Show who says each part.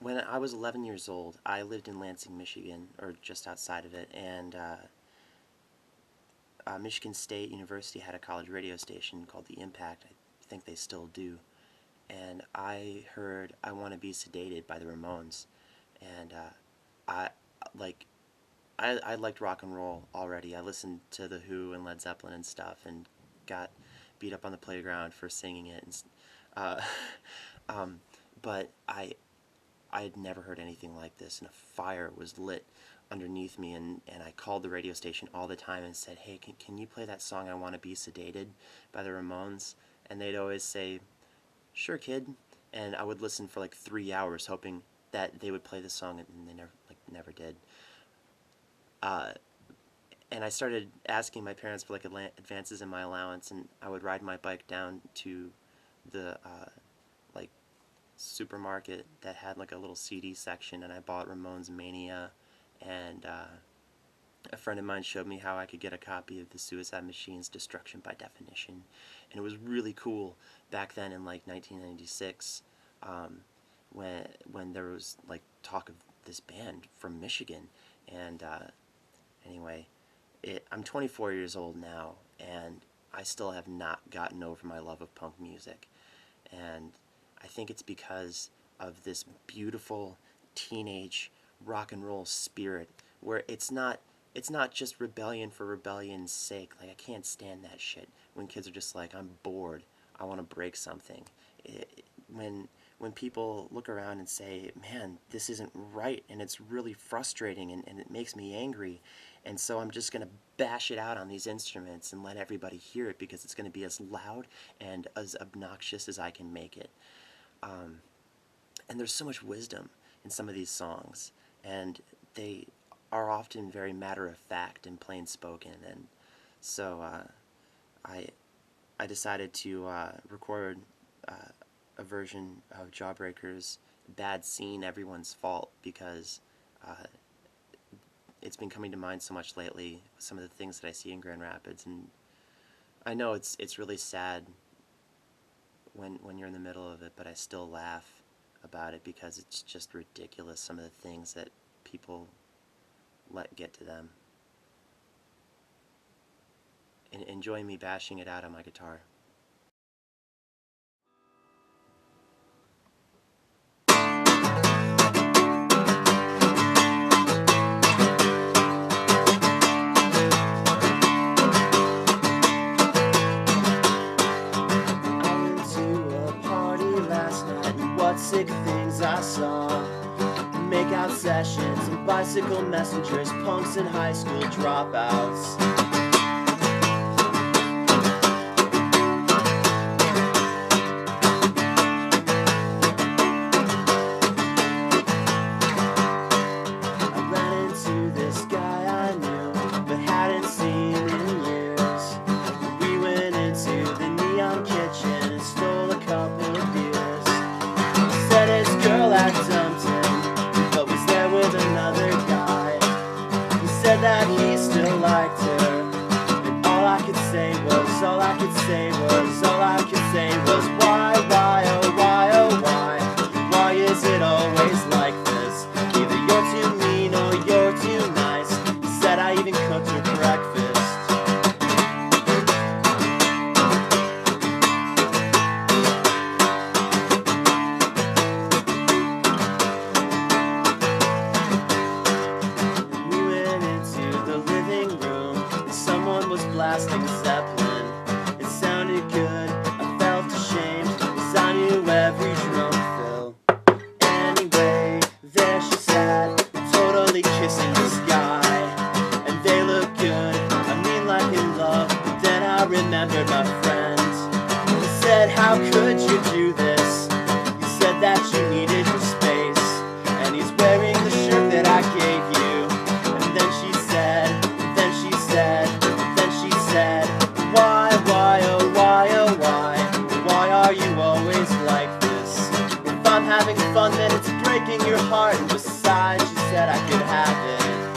Speaker 1: When I was 11 years old, I lived in Lansing, Michigan, or just outside of it, and Michigan State University had a college radio station called The Impact. I think they still do. And I heard "I Want to Be Sedated" by the Ramones, and I like I liked rock and roll already. I listened to The Who and Led Zeppelin and stuff, and got beat up on the playground for singing it. Uh, um, but I had never heard anything like this, and a fire was lit underneath me, and I called the radio station all the time and said, "Hey, can you play that song 'I Want to Be Sedated' by the Ramones?" And they'd always say, "Sure, kid." And I would listen for like 3 hours, hoping that they would play the song, and they never did. Uh, and I started asking my parents for like advances in my allowance, and I would ride my bike down to the like supermarket that had like a little CD section, and I bought Ramones Mania, and a friend of mine showed me how I could get a copy of the Suicide Machine's Destruction by Definition, and it was really cool back then in like 1996, when there was like talk of this band from Michigan. And anyway, I'm 24 years old now, and I still have not gotten over my love of punk music. And I think it's because of this beautiful teenage rock and roll spirit, where it's not just rebellion for rebellion's sake. Like, I can't stand that shit when kids are just like, "I'm bored, I want to break something." When people look around and say, "Man, this isn't right, and it's really frustrating, and it makes me angry, and so I'm just going to bash it out on these instruments and let everybody hear it because it's going to be as loud and as obnoxious as I can make it." And there's so much wisdom in some of these songs, and they are often very matter-of-fact and plain-spoken. And so I decided to record a version of Jawbreaker's "Bad Scene, Everyone's Fault," because it's been coming to mind so much lately with some of the things that I see in Grand Rapids. And I know it's really sad when you're in the middle of it, but I still laugh about it because it's just ridiculous, some of the things that people let get to them. And enjoy me bashing it out on my guitar. I went to a party last night, and what sick things I saw. Makeout sessions and bicycle messengers, punks and high school dropouts. I ran into this guy I knew but hadn't seen in years. We went into the Neon Kitchen and stole a couple of beers. Said his girl had dumped him, but was there with another guy. He said that he still liked her, and all I could say was, why, oh why, oh why? Why is it always like this? Either you're too mean or you're too nice. He said I even cooked her breakfast. Blasting Zeppelin. It sounded good, I felt ashamed, 'cause I knew every drum fill. Anyway, there she sat, totally kissing the sky. And they looked good, I mean like in love. But then I remembered my friend. He said, "How could you do this?" You said that you needed your space, and he's wearing the shirt that I gave you. And then she said, why, oh why, oh why are you always like this? If I'm having fun, then it's breaking your heart. And besides, she said I could have it.